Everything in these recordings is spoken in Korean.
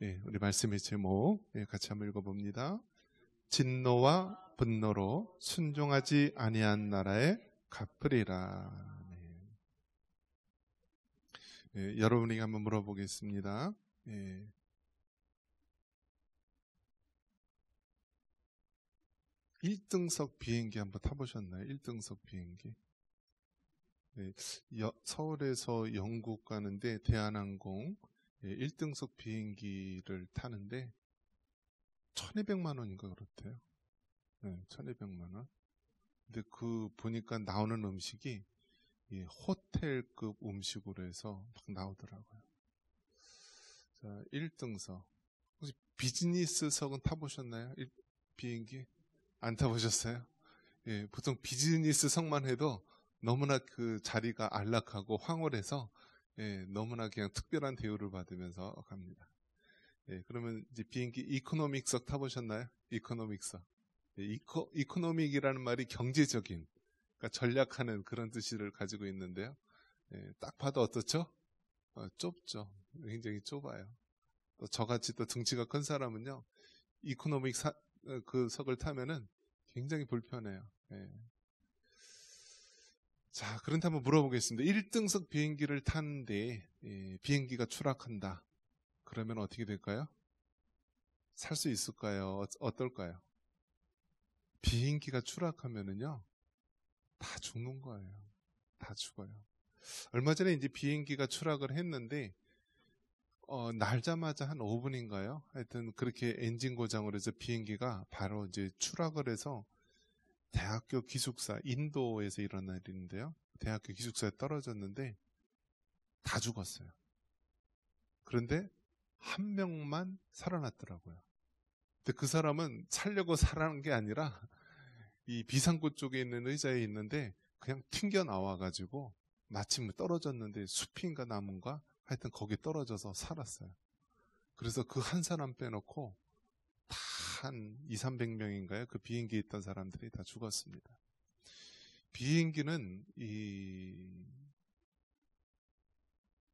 우리 말씀의 제목 같이 한번 읽어봅니다. 진노와 분노로 순종하지 아니한 나라에 갚으리라. 여러분에게 한번 물어보겠습니다. 1등석 비행기 한번 타보셨나요? 1등석 비행기. 서울에서 영국 가는데 대한항공 1등석 비행기를 타는데 1200만 원인가 그렇대요. 1200만 원. 근데 그 보니까 나오는 음식이 호텔급 음식으로 해서 막 나오더라고요. 자, 1등석. 혹시 비즈니스석은 타보셨나요? 비행기? 안 타보셨어요? 보통 비즈니스석만 해도 너무나 그 자리가 안락하고 황홀해서 너무나 그냥 특별한 대우를 받으면서 갑니다. 그러면 이제 비행기 이코노믹석 타보셨나요? 이코노믹석. 이코노믹이라는 말이 경제적인, 그러니까 전략하는 그런 뜻을 가지고 있는데요. 딱 봐도 어떻죠? 좁죠. 굉장히 좁아요. 또 저같이 또 등치가 큰 사람은요, 이코노믹 그 석을 타면은 굉장히 불편해요. 자, 그런데 한번 물어보겠습니다. 1등석 비행기를 타는데 비행기가 추락한다. 그러면 어떻게 될까요? 살 수 있을까요? 어떨까요? 비행기가 추락하면은요, 다 죽는 거예요. 다 죽어요. 얼마 전에 이제 비행기가 추락을 했는데 날자마자 한 5분인가요? 하여튼 그렇게 엔진 고장으로 해서 비행기가 바로 이제 추락을 해서 대학교 기숙사, 인도에서 일어난 일인데요. 대학교 기숙사에 떨어졌는데 다 죽었어요. 그런데 한 명만 살아났더라고요. 근데 그 사람은 살려고 살아난 게 아니라 이 비상구 쪽에 있는 의자에 있는데 그냥 튕겨 나와가지고 마침 떨어졌는데 숲인가 나무인가 하여튼 거기 떨어져서 살았어요. 그래서 그 한 사람 빼놓고 다 한 200~300명인가요? 그 비행기에 있던 사람들이 다 죽었습니다. 비행기는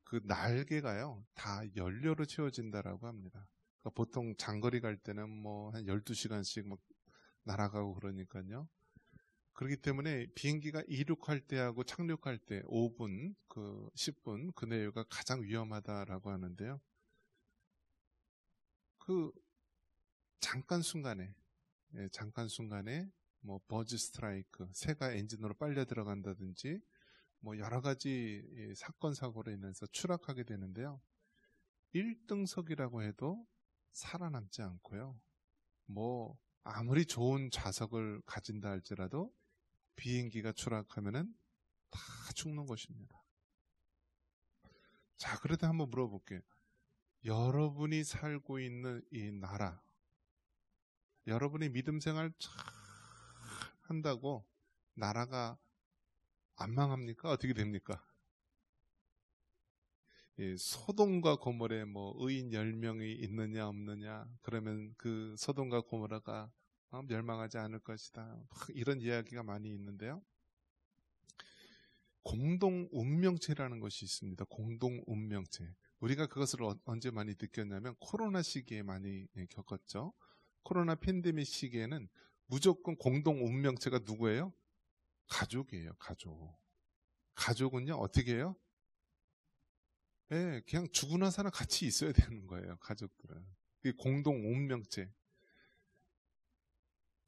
그 날개가요 다 연료로 채워진다라고 합니다. 그러니까 보통 장거리 갈 때는 뭐 한 12시간씩 막 날아가고 그러니까요. 그렇기 때문에 비행기가 이륙할 때하고 착륙할 때 5분, 10분 그 내외가 가장 위험하다라고 하는데요. 그 잠깐 순간에 뭐 버즈 스트라이크, 새가 엔진으로 빨려 들어간다든지 뭐 여러 가지 사건 사고로 인해서 추락하게 되는데요. 1등석이라고 해도 살아남지 않고요. 뭐 아무리 좋은 좌석을 가진다 할지라도 비행기가 추락하면은 다 죽는 것입니다. 자, 그래도 한번 물어볼게요. 여러분이 살고 있는 이 나라, 여러분이 믿음 생활 잘 한다고 나라가 안 망합니까? 어떻게 됩니까? 소돔과 고모라에 뭐 의인 10명이 있느냐 없느냐, 그러면 그 소돔과 고모라가 멸망하지 않을 것이다, 이런 이야기가 많이 있는데요. 공동 운명체라는 것이 있습니다. 공동 운명체. 우리가 그것을 언제 많이 느꼈냐면 코로나 시기에 많이 겪었죠. 코로나 팬데믹 시기에는 무조건 공동 운명체가 누구예요? 가족이에요. 가족은요 어떻게 해요? 그냥 죽으나 사나 같이 있어야 되는 거예요. 가족들은. 그게 공동 운명체.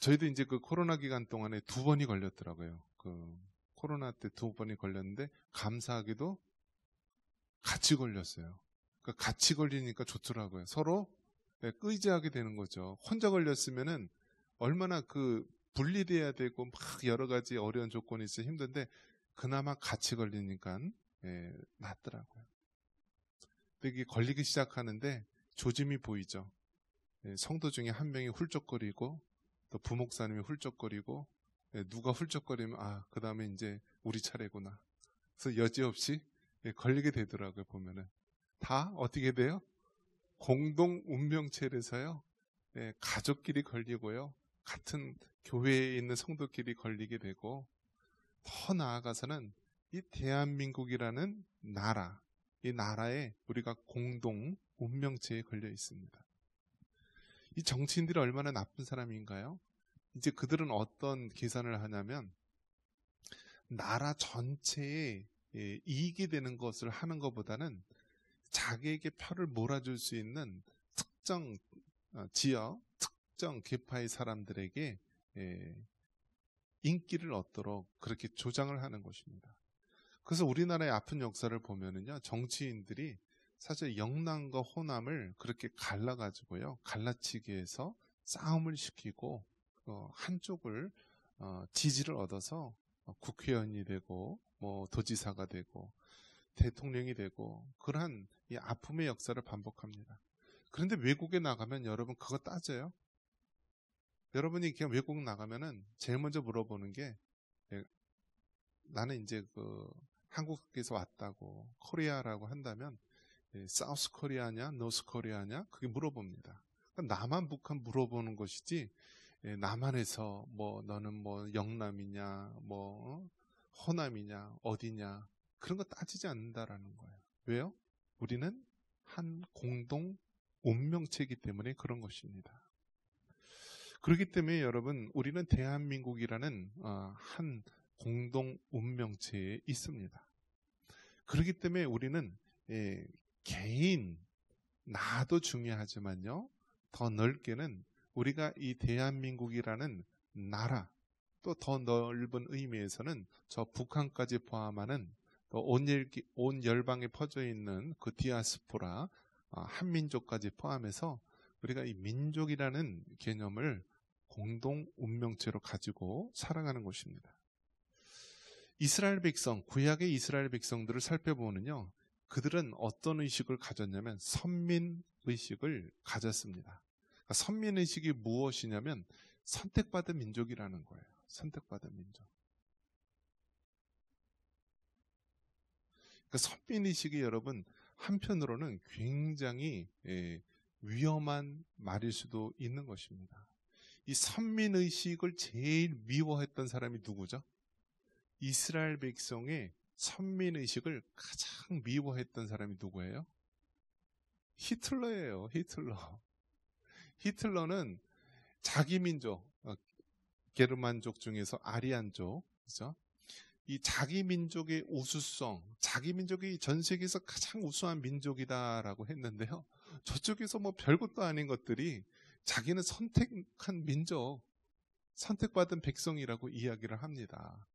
저희도 이제 그 코로나 기간 동안에 2번이 걸렸더라고요. 그 코로나 때 2번이 걸렸는데 감사하게도 같이 걸렸어요. 그러니까 같이 걸리니까 좋더라고요. 서로 의지하게 되는 거죠. 혼자 걸렸으면은 얼마나 분리돼야 되고 막 여러 가지 어려운 조건이 있어 힘든데 그나마 같이 걸리니까 낫더라고요. 근데 이게 걸리기 시작하는데 조짐이 보이죠. 성도 중에 한 명이 훌쩍거리고 또 부목사님이 훌쩍거리고 누가 훌쩍거리면 그 다음에 이제 우리 차례구나. 그래서 여지없이 걸리게 되더라고요. 보면은 다 어떻게 돼요? 공동 운명체에서요. 가족끼리 걸리고요. 같은 교회에 있는 성도끼리 걸리게 되고 더 나아가서는 이 대한민국이라는 나라, 이 나라에 우리가 공동 운명체에 걸려 있습니다. 이 정치인들이 얼마나 나쁜 사람인가요? 이제 그들은 어떤 계산을 하냐면 나라 전체에 이익이 되는 것을 하는 것보다는 자기에게 표를 몰아줄 수 있는 특정 지역, 특정 계파의 사람들에게 인기를 얻도록 그렇게 조장을 하는 것입니다. 그래서 우리나라의 아픈 역사를 보면은요, 정치인들이 사실 영남과 호남을 그렇게 갈라가지고요, 갈라치기 해서 싸움을 시키고 한쪽을 지지를 얻어서 국회의원이 되고 뭐 도지사가 되고 대통령이 되고 그러한 이 아픔의 역사를 반복합니다. 그런데 외국에 나가면 여러분 그거 따져요? 여러분이 그냥 외국 나가면은 제일 먼저 물어보는 게 나는 이제 한국에서 왔다고 코리아라고 한다면 사우스 코리아냐 노스 코리아냐 그게 물어봅니다. 그러니까 남한 북한 물어보는 것이지 남한에서 뭐 너는 뭐 영남이냐 뭐 호남이냐 어디냐 그런 거 따지지 않는다라는 거예요. 왜요? 우리는 한 공동 운명체이기 때문에 그런 것입니다. 그렇기 때문에 여러분 우리는 대한민국이라는 한 공동 운명체에 있습니다. 그렇기 때문에 우리는 개인 나도 중요하지만요 더 넓게는 우리가 이 대한민국이라는 나라 또 더 넓은 의미에서는 저 북한까지 포함하는 또 온 열방에 퍼져 있는 그 디아스포라 한민족까지 포함해서 우리가 이 민족이라는 개념을 공동 운명체로 가지고 살아가는 것입니다. 이스라엘 백성, 구약의 이스라엘 백성들을 살펴보면요, 그들은 어떤 의식을 가졌냐면 선민의식을 가졌습니다. 그러니까 선민의식이 무엇이냐면 선택받은 민족이라는 거예요. 선택받은 민족. 그러니까 선민의식이 여러분 한편으로는 굉장히 위험한 말일 수도 있는 것입니다. 이 선민의식을 제일 미워했던 사람이 누구죠? 이스라엘 백성의 선민의식을 가장 미워했던 사람이 누구예요? 히틀러예요. 히틀러. 히틀러는 자기 민족, 게르만족 중에서 아리안족, 그죠? 이 자기 민족의 우수성, 자기 민족이 전 세계에서 가장 우수한 민족이다라고 했는데요. 저쪽에서 뭐 별것도 아닌 것들이 자기는 선택한 민족, 선택받은 백성이라고 이야기를 합니다.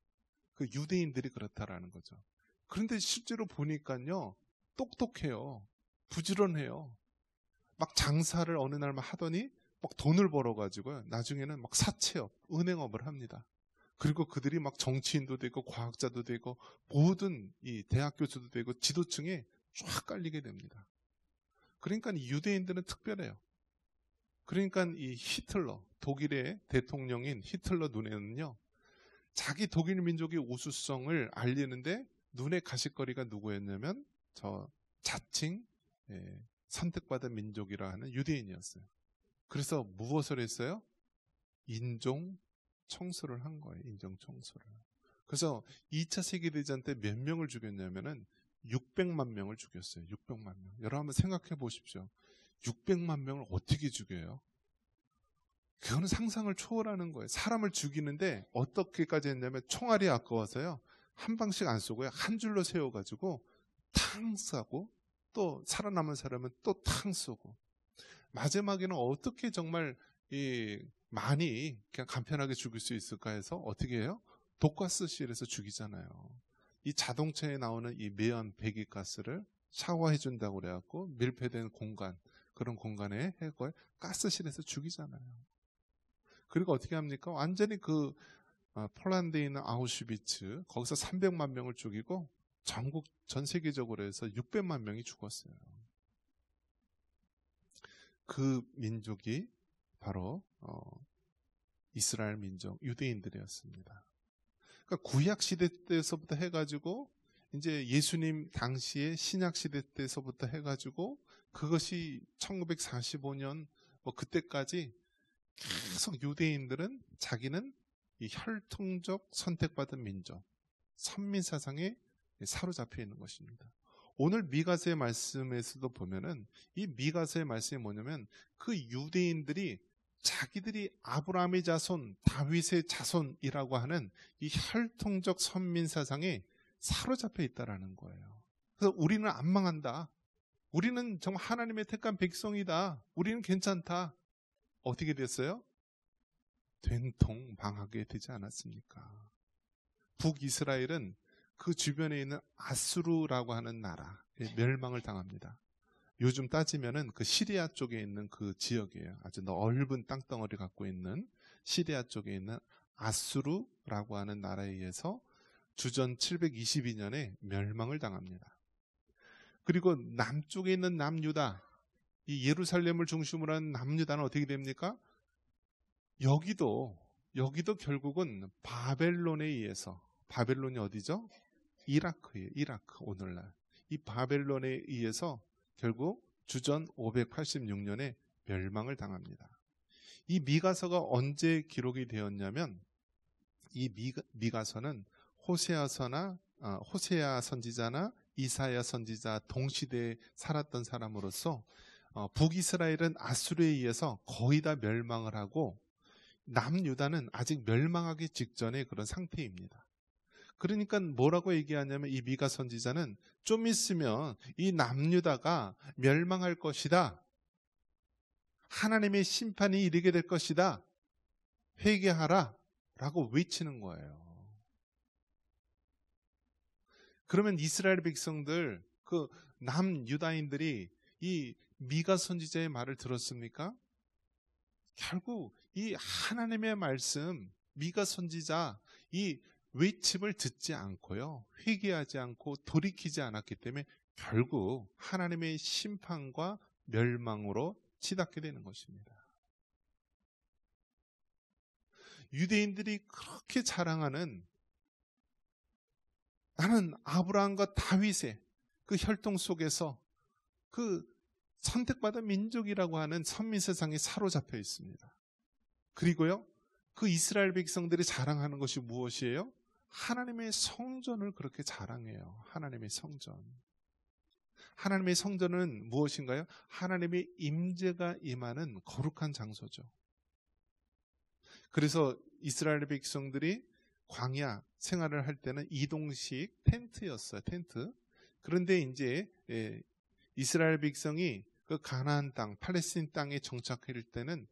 그 유대인들이 그렇다라는 거죠. 그런데 실제로 보니까요, 똑똑해요. 부지런해요. 막 장사를 어느 날만 하더니 막 돈을 벌어가지고요. 나중에는 막 사채업, 은행업을 합니다. 그리고 그들이 막 정치인도 되고 과학자도 되고 모든 이 대학 교수도 되고 지도층에 쫙 깔리게 됩니다. 그러니까 이 유대인들은 특별해요. 그러니까 이 히틀러, 독일의 대통령인 히틀러 눈에는요, 자기 독일 민족의 우수성을 알리는데 눈에 가시거리가 누구였냐면 저 자칭 선택받은 민족이라 하는 유대인이었어요. 그래서 무엇을 했어요? 인종 청소를 한 거예요. 인종 청소를. 그래서 2차 세계대전 때 몇 명을 죽였냐면은 600만 명을 죽였어요. 600만 명. 여러분 한번 생각해 보십시오. 600만 명을 어떻게 죽여요? 그거는 상상을 초월하는 거예요. 사람을 죽이는데 어떻게까지 했냐면 총알이 아까워서요. 한 방씩 안 쏘고요. 한 줄로 세워가지고 탕 쏘고 또 살아남은 사람은 또 탕 쏘고 마지막에는 어떻게 정말 많이 그냥 간편하게 죽일 수 있을까 해서 어떻게 해요? 독가스실에서 죽이잖아요. 이 자동차에 나오는 이 매연 배기가스를 샤워해 준다고 그래갖고 밀폐된 공간 그런 공간에 해걸 가스실에서 죽이잖아요. 그리고 어떻게 합니까? 완전히 폴란드에 있는 아우슈비츠 거기서 300만 명을 죽이고 전 세계적으로 해서 600만 명이 죽었어요. 그 민족이 바로 이스라엘 민족 유대인들이었습니다. 그러니까 구약 시대 때서부터 해가지고 이제 예수님 당시에 신약 시대 때서부터 해가지고 그것이 1945년 뭐 그때까지 계속 유대인들은 자기는 이 혈통적 선택받은 민족, 선민 사상에 사로잡혀 있는 것입니다. 오늘 미가서의 말씀에서도 보면은 이 미가서의 말씀이 뭐냐면 그 유대인들이 자기들이 아브라함의 자손, 다윗의 자손이라고 하는 이 혈통적 선민 사상에 사로잡혀 있다라는 거예요. 그래서 우리는 안 망한다. 우리는 정말 하나님의 택한 백성이다. 우리는 괜찮다. 어떻게 됐어요? 된통 망하게 되지 않았습니까? 북이스라엘은 그 주변에 있는 아수르라고 하는 나라에 멸망을 당합니다. 요즘 따지면은 그 시리아 쪽에 있는 그 지역이에요. 아주 넓은 땅덩어리 갖고 있는 시리아 쪽에 있는 아수르라고 하는 나라에 의해서 주전 722년에 멸망을 당합니다. 그리고 남쪽에 있는 남유다, 이 예루살렘을 중심으로 한 남유다는 어떻게 됩니까? 여기도 결국은 바벨론에 의해서, 바벨론이 어디죠? 이라크예요. 이라크, 오늘날. 이 바벨론에 의해서 결국 주전 586년에 멸망을 당합니다. 이 미가서가 언제 기록이 되었냐면 이 미가서는 호세아 선지자나 이사야 선지자 동시대에 살았던 사람으로서 북이스라엘은 아수르에 의해서 거의 다 멸망을 하고 남유다는 아직 멸망하기 직전의 그런 상태입니다. 그러니까 뭐라고 얘기하냐면 이 미가 선지자는 좀 있으면 이 남유다가 멸망할 것이다. 하나님의 심판이 이르게 될 것이다. 회개하라 라고 외치는 거예요. 그러면 이스라엘 백성들, 그 남유다인들이 이 미가 선지자의 말을 들었습니까? 결국 이 하나님의 말씀, 미가 선지자 이 외침을 듣지 않고요, 회개하지 않고 돌이키지 않았기 때문에 결국 하나님의 심판과 멸망으로 치닫게 되는 것입니다. 유대인들이 그렇게 자랑하는, 나는 아브라함과 다윗의 그 혈통 속에서 그 선택받은 민족이라고 하는 선민 세상에 사로잡혀 있습니다. 그리고요, 그 이스라엘 백성들이 자랑하는 것이 무엇이에요? 하나님의 성전을 그렇게 자랑해요. 하나님의 성전. 하나님의 성전은 무엇인가요? 하나님의 임재가 임하는 거룩한 장소죠. 그래서 이스라엘 백성들이 광야 생활을 할 때는 이동식 텐트였어요. 텐트. 그런데 이제 이스라엘 백성이 그 가나안 땅, 팔레스틴 땅에 정착할 때는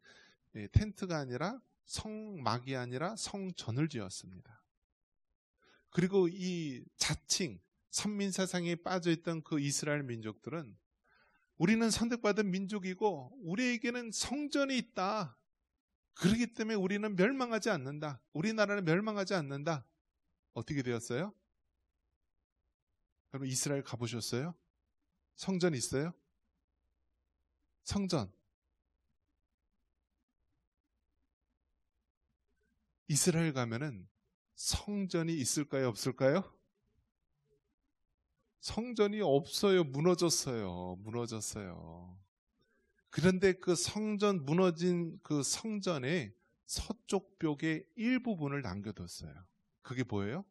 텐트가 아니라 성막이 아니라 성전을 지었습니다. 그리고 이 자칭 선민 사상에 빠져있던 그 이스라엘 민족들은 우리는 선택받은 민족이고 우리에게는 성전이 있다. 그렇기 때문에 우리는 멸망하지 않는다. 우리나라는 멸망하지 않는다. 어떻게 되었어요? 여러분 이스라엘 가보셨어요? 성전 있어요? 성전. 이스라엘 가면은 성전이 있을까요? 없을까요? 성전이 없어요. 무너졌어요. 그런데 그 성전, 무너진 그 성전의 서쪽 벽의 일부분을 남겨뒀어요. 그게 뭐예요?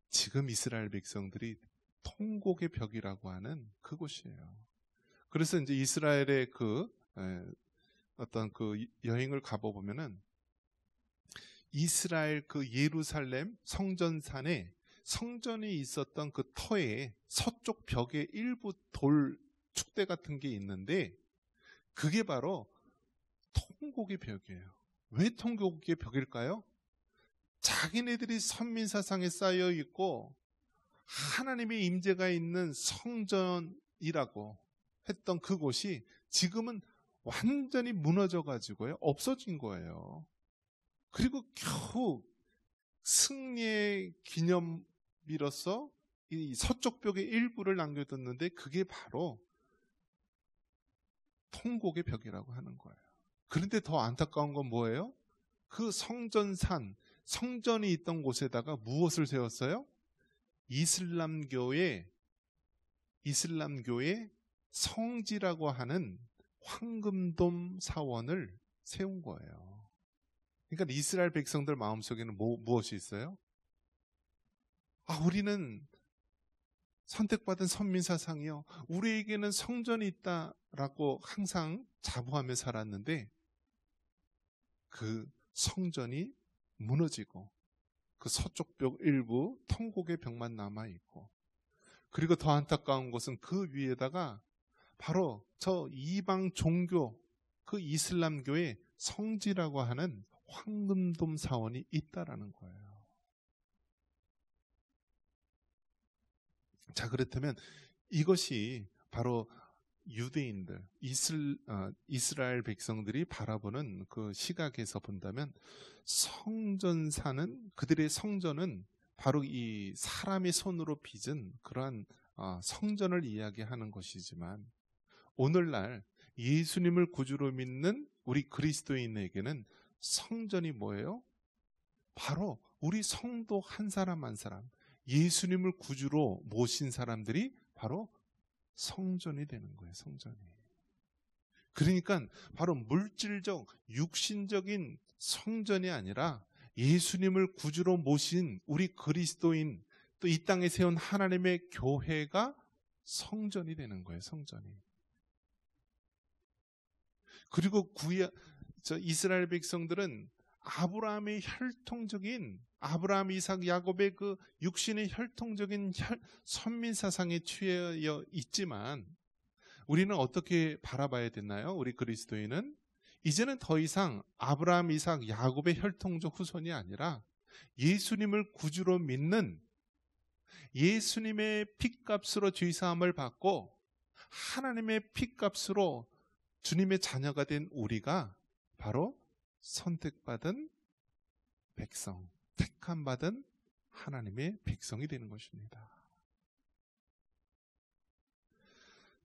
지금 이스라엘 백성들이 통곡의 벽이라고 하는 그곳이에요. 그래서 이제 이스라엘의 그 어떤 그 여행을 가보면은 이스라엘 그 예루살렘 성전산에 성전이 있었던 그 터에 서쪽 벽에 일부 돌 축대 같은 게 있는데 그게 바로 통곡의 벽이에요. 왜 통곡의 벽일까요? 자기네들이 선민사상에 쌓여 있고 하나님의 임재가 있는 성전이라고 했던 그곳이 지금은 완전히 무너져 가지고요, 없어진 거예요. 그리고 겨우 승리의 기념비로서 이 서쪽 벽의 일부를 남겨뒀는데 그게 바로 통곡의 벽이라고 하는 거예요. 그런데 더 안타까운 건 뭐예요? 그 성전산, 성전이 있던 곳에다가 무엇을 세웠어요? 이슬람교의 성지라고 하는 황금돔 사원을 세운 거예요. 그러니까 이스라엘 백성들 마음속에는 무엇이 있어요? 우리는 선택받은 선민사상이요, 우리에게는 성전이 있다라고 항상 자부하며 살았는데 그 성전이 무너지고 그 서쪽 벽 일부 통곡의 벽만 남아있고, 그리고 더 안타까운 것은 그 위에다가 바로 저 이방 종교, 그 이슬람교의 성지라고 하는 황금돔 사원이 있다라는 거예요. 자, 그렇다면 이것이 바로 유대인들, 이스라엘 백성들이 바라보는 그 시각에서 본다면, 성전사는, 그들의 성전은 바로 이 사람의 손으로 빚은 그러한 성전을 이야기하는 것이지만, 오늘날 예수님을 구주로 믿는 우리 그리스도인에게는 성전이 뭐예요? 바로 우리 성도 한 사람 한 사람, 예수님을 구주로 모신 사람들이 바로 성전이 되는 거예요. 성전이. 그러니까 바로 물질적, 육신적인 성전이 아니라 예수님을 구주로 모신 우리 그리스도인, 또 이 땅에 세운 하나님의 교회가 성전이 되는 거예요. 성전이. 그리고 이스라엘 백성들은 아브라함의 혈통적인, 아브라함, 이삭, 야곱의 그 육신의 혈통적인 선민사상에 취해 있지만, 우리는 어떻게 바라봐야 되나요? 우리 그리스도인은 이제는 더 이상 아브라함, 이삭, 야곱의 혈통적 후손이 아니라 예수님을 구주로 믿는, 예수님의 핏값으로 죄사함을 받고 하나님의 핏값으로 주님의 자녀가 된 우리가 바로 선택받은 백성, 택함받은 하나님의 백성이 되는 것입니다.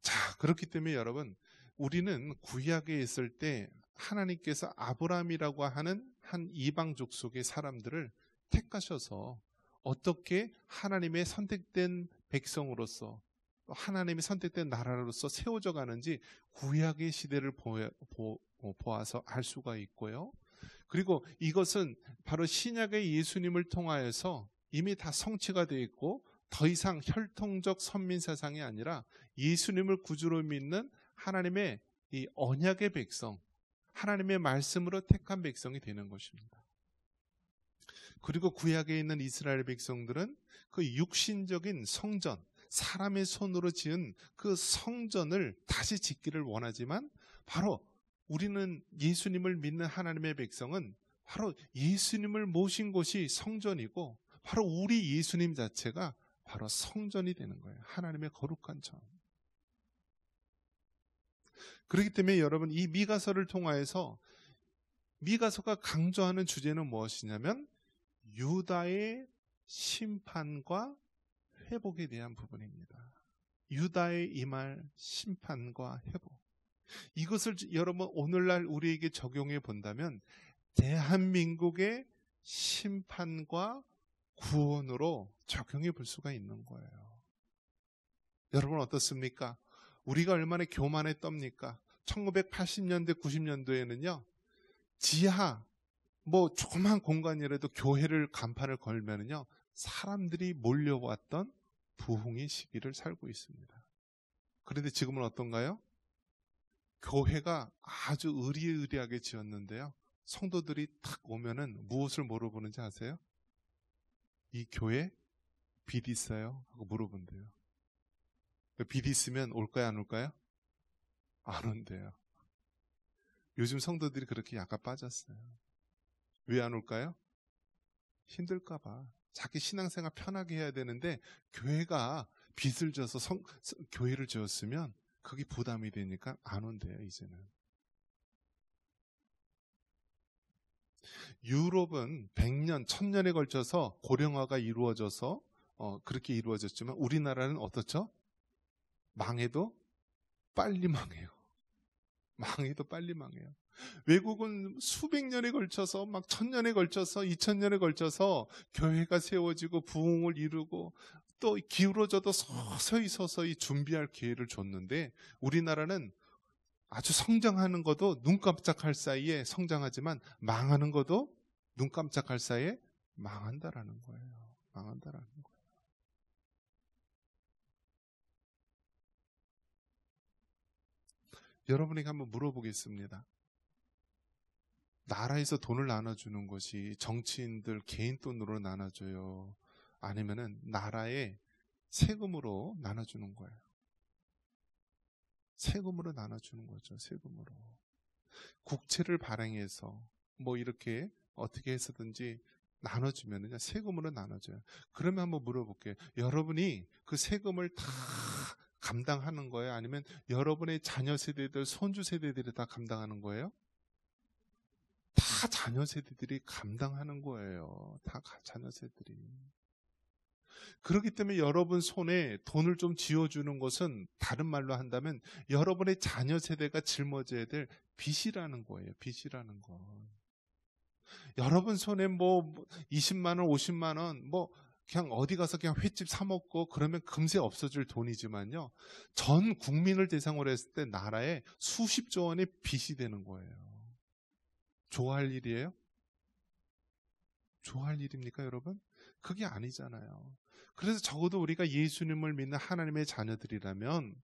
자, 그렇기 때문에 여러분, 우리는 구약에 있을 때 하나님께서 아브라함이라고 하는 한 이방족 속의 사람들을 택하셔서 어떻게 하나님의 선택된 백성으로서, 하나님의 선택된 나라로서 세워져 가는지 구약의 시대를 보아서 알 수가 있고요. 그리고 이것은 바로 신약의 예수님을 통하여서 이미 다 성취가 되어 있고, 더 이상 혈통적 선민사상이 아니라 예수님을 구주로 믿는 하나님의 이 언약의 백성, 하나님의 말씀으로 택한 백성이 되는 것입니다. 그리고 구약에 있는 이스라엘 백성들은 그 육신적인 성전, 사람의 손으로 지은 그 성전을 다시 짓기를 원하지만, 바로 우리는 예수님을 믿는 하나님의 백성은 바로 예수님을 모신 곳이 성전이고, 바로 우리 예수님 자체가 바로 성전이 되는 거예요. 하나님의 거룩한 전. 그렇기 때문에 여러분, 이 미가서를 통하여서 미가서가 강조하는 주제는 무엇이냐면 유다의 심판과 회복에 대한 부분입니다. 유다의 임할 심판과 회복. 이것을 여러분 오늘날 우리에게 적용해 본다면 대한민국의 심판과 구원으로 적용해 볼 수가 있는 거예요. 여러분 어떻습니까? 우리가 얼마나 교만에 떱니까? 1980년대, 90년도에는요, 지하, 조그만 공간이라도 교회를 간판을 걸면은요, 사람들이 몰려왔던 부흥의 시기를 살고 있습니다. 그런데 지금은 어떤가요? 교회가 아주 의리의리하게 지었는데요, 성도들이 탁 오면은 무엇을 물어보는지 아세요? 이 교회 빚 있어요? 하고 물어본대요. 빚 있으면 올까요, 안 올까요? 안 온대요. 요즘 성도들이 그렇게 약간 빠졌어요. 왜 안 올까요? 힘들까 봐. 자기 신앙생활 편하게 해야 되는데 교회가 빚을 져서 교회를 지었으면 그게 부담이 되니까 안 온대요, 이제는. 유럽은 100년, 1000년에 걸쳐서 고령화가 이루어져서 그렇게 이루어졌지만 우리나라는 어떻죠? 망해도 빨리 망해요. 망해도 빨리 망해요. 외국은 수백 년에 걸쳐서, 막 1000년에 걸쳐서, 2000년에 걸쳐서 교회가 세워지고 부흥을 이루고 또 기울어져도 서서히 준비할 기회를 줬는데, 우리나라는 아주 성장하는 것도 눈 깜짝할 사이에 성장하지만 망하는 것도 눈 깜짝할 사이에 망한다라는 거예요. 망한다라는 거예요. 여러분에게 한번 물어보겠습니다. 나라에서 돈을 나눠주는 것이 정치인들 개인 돈으로 나눠줘요? 아니면은 나라의 세금으로 나눠주는 거예요? 세금으로 나눠주는 거죠. 세금으로. 국채를 발행해서 뭐 이렇게 어떻게 해서든지 나눠주면은 세금으로 나눠줘요. 그러면 한번 물어볼게요. 여러분이 그 세금을 다 감당하는 거예요? 아니면 여러분의 자녀 세대들, 손주 세대들이 다 감당하는 거예요? 다 자녀 세대들이 감당하는 거예요. 다 자녀 세대들이. 그렇기 때문에 여러분 손에 돈을 좀 쥐어주는 것은 다른 말로 한다면 여러분의 자녀 세대가 짊어져야 될 빚이라는 거예요. 빚이라는 거. 여러분 손에 뭐 20만 원, 50만 원, 뭐 그냥 어디 가서 그냥 횟집 사 먹고 그러면 금세 없어질 돈이지만요. 전 국민을 대상으로 했을 때 나라에 수십조 원의 빚이 되는 거예요. 좋아할 일이에요? 좋아할 일입니까, 여러분? 그게 아니잖아요. 그래서 적어도 우리가 예수님을 믿는 하나님의 자녀들이라면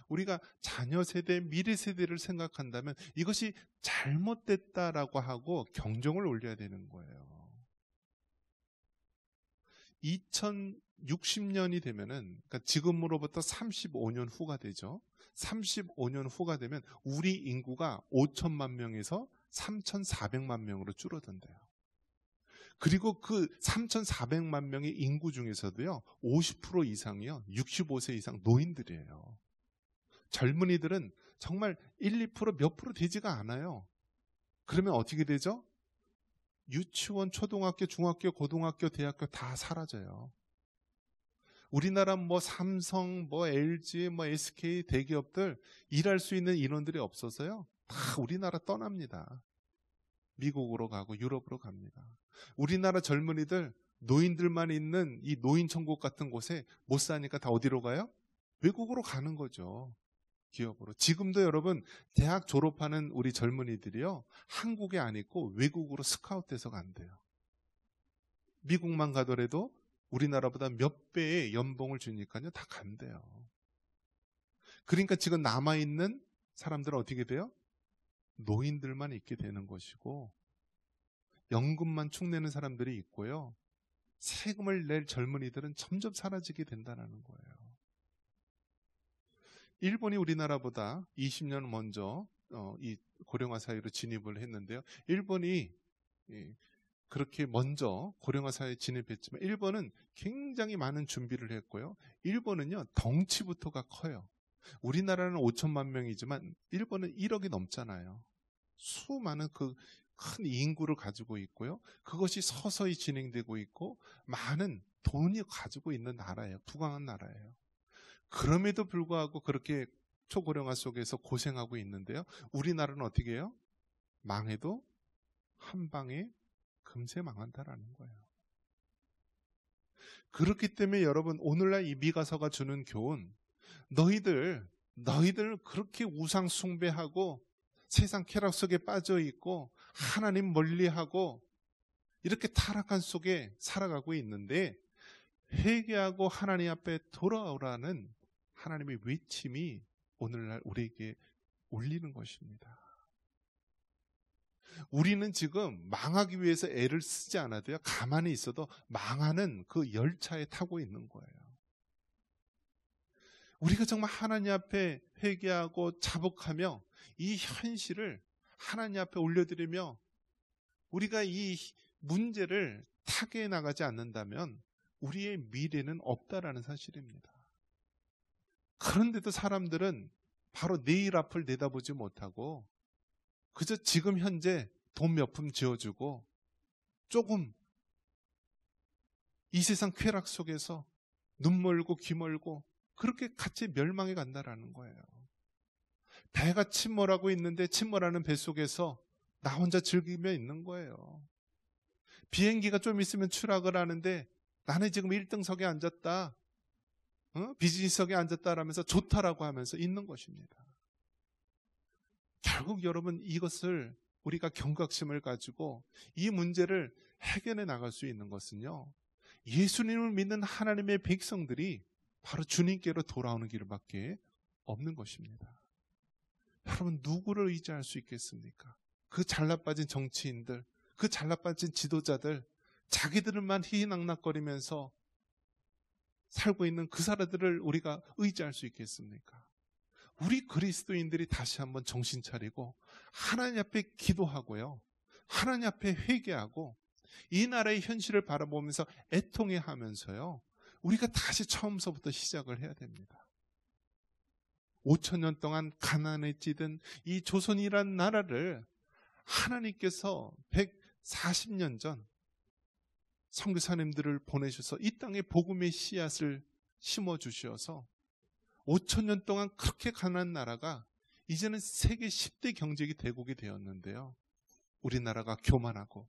우리가 자녀 세대, 미래 세대를 생각한다면 이것이 잘못됐다라고 하고 경종을 울려야 되는 거예요. 2060년이 되면은, 그러니까 지금으로부터 35년 후가 되죠. 35년 후가 되면 우리 인구가 5천만 명에서 3,400만 명으로 줄어든대요. 그리고 그 3,400만 명의 인구 중에서도요, 50% 이상이요, 65세 이상 노인들이에요. 젊은이들은 정말 1, 2% 몇 프로 되지가 않아요. 그러면 어떻게 되죠? 유치원, 초등학교, 중학교, 고등학교, 대학교 다 사라져요. 우리나라 뭐 삼성, 뭐 LG, 뭐 SK 대기업들 일할 수 있는 인원들이 없어서요. 다 우리나라 떠납니다. 미국으로 가고 유럽으로 갑니다. 우리나라 젊은이들 노인들만 있는 이 노인천국 같은 곳에 못 사니까 다 어디로 가요? 외국으로 가는 거죠. 기업으로. 지금도 여러분 대학 졸업하는 우리 젊은이들이요, 한국에 안 있고 외국으로 스카웃돼서 간대요. 미국만 가더라도 우리나라보다 몇 배의 연봉을 주니까요 다 간대요. 그러니까 지금 남아있는 사람들은 어떻게 돼요? 노인들만 있게 되는 것이고 연금만 축내는 사람들이 있고요, 세금을 낼 젊은이들은 점점 사라지게 된다는 거예요. 일본이 우리나라보다 20년 먼저 이 고령화 사회로 진입을 했는데요. 일본이 그렇게 먼저 고령화 사회에 진입했지만 일본은 굉장히 많은 준비를 했고요. 일본은요, 덩치부터가 커요. 우리나라는 5천만 명이지만 일본은 1억이 넘잖아요. 수많은 그 큰 인구를 가지고 있고요. 그것이 서서히 진행되고 있고 많은 돈이 가지고 있는 나라예요. 부강한 나라예요. 그럼에도 불구하고 그렇게 초고령화 속에서 고생하고 있는데요. 우리나라는 어떻게 해요? 망해도 한 방에 금세 망한다라는 거예요. 그렇기 때문에 여러분, 오늘날 이 미가서가 주는 교훈, 너희들 그렇게 우상 숭배하고 세상 쾌락 속에 빠져 있고 하나님 멀리하고 이렇게 타락한 속에 살아가고 있는데 회개하고 하나님 앞에 돌아오라는 하나님의 외침이 오늘날 우리에게 울리는 것입니다. 우리는 지금 망하기 위해서 애를 쓰지 않아도요, 가만히 있어도 망하는 그 열차에 타고 있는 거예요. 우리가 정말 하나님 앞에 회개하고 자복하며 이 현실을 하나님 앞에 올려드리며 우리가 이 문제를 타개해 나가지 않는다면 우리의 미래는 없다라는 사실입니다. 그런데도 사람들은 바로 내일 앞을 내다보지 못하고 그저 지금 현재 돈 몇 푼 지어주고 조금 이 세상 쾌락 속에서 눈 멀고 귀 멀고 그렇게 같이 멸망해 간다라는 거예요. 배가 침몰하고 있는데 침몰하는 배 속에서 나 혼자 즐기며 있는 거예요. 비행기가 좀 있으면 추락을 하는데 나는 지금 1등석에 앉았다, 비즈니스석에 앉았다라면서 좋다라고 하면서 있는 것입니다. 결국 여러분, 이것을 우리가 경각심을 가지고 이 문제를 해결해 나갈 수 있는 것은요, 예수님을 믿는 하나님의 백성들이 바로 주님께로 돌아오는 길밖에 없는 것입니다. 여러분 누구를 의지할 수 있겠습니까? 그 잘나빠진 정치인들, 그 잘나빠진 지도자들, 자기들만 희희낙낙거리면서 살고 있는 그 사람들을 우리가 의지할 수 있겠습니까? 우리 그리스도인들이 다시 한번 정신 차리고 하나님 앞에 기도하고요, 하나님 앞에 회개하고 이 나라의 현실을 바라보면서 애통해 하면서요, 우리가 다시 처음서부터 시작을 해야 됩니다. 5,000년 동안 가난에 찌든 이 조선이란 나라를 하나님께서 140년 전 선교사님들을 보내셔서 이 땅에 복음의 씨앗을 심어주셔서 5,000년 동안 그렇게 가난한 나라가 이제는 세계 10대 경제기 대국이 되었는데요, 우리나라가 교만하고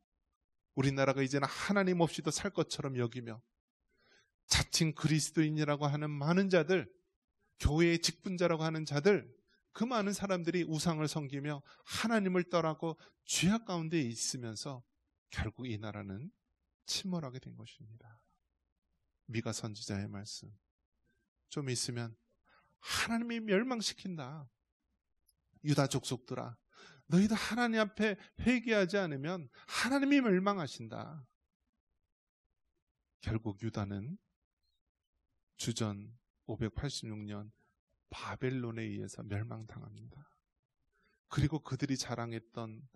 우리나라가 이제는 하나님 없이도 살 것처럼 여기며 자칭 그리스도인이라고 하는 많은 자들, 교회의 직분자라고 하는 자들, 그 많은 사람들이 우상을 섬기며 하나님을 떠나고 죄악 가운데 있으면서 결국 이 나라는 침몰하게 된 것입니다. 미가 선지자의 말씀, 좀 있으면 하나님이 멸망시킨다. 유다 족속들아, 너희도 하나님 앞에 회개하지 않으면 하나님이 멸망하신다. 결국 유다는 주전 586년 바벨론에 의해서 멸망당합니다. 그리고 그들이 자랑했던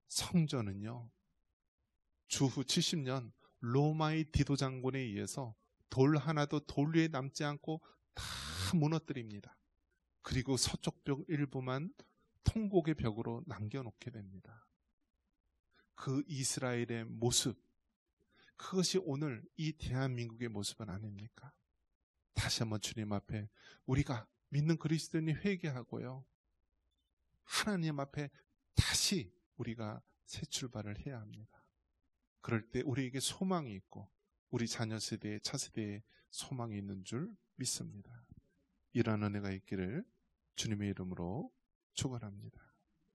성전은요, 주후 70년 로마의 디도 장군에 의해서 돌 하나도 돌 위에 남지 않고 다 무너뜨립니다. 그리고 서쪽 벽 일부만 통곡의 벽으로 남겨놓게 됩니다. 그 이스라엘의 모습, 그것이 오늘 이 대한민국의 모습은 아닙니까? 다시 한번 주님 앞에 우리가 믿는 그리스도인이 회개하고요, 하나님 앞에 다시 우리가 새 출발을 해야 합니다. 그럴 때 우리에게 소망이 있고 우리 자녀 세대에, 차세대에 소망이 있는 줄 믿습니다. 이러한 은혜가 있기를 주님의 이름으로 축원합니다.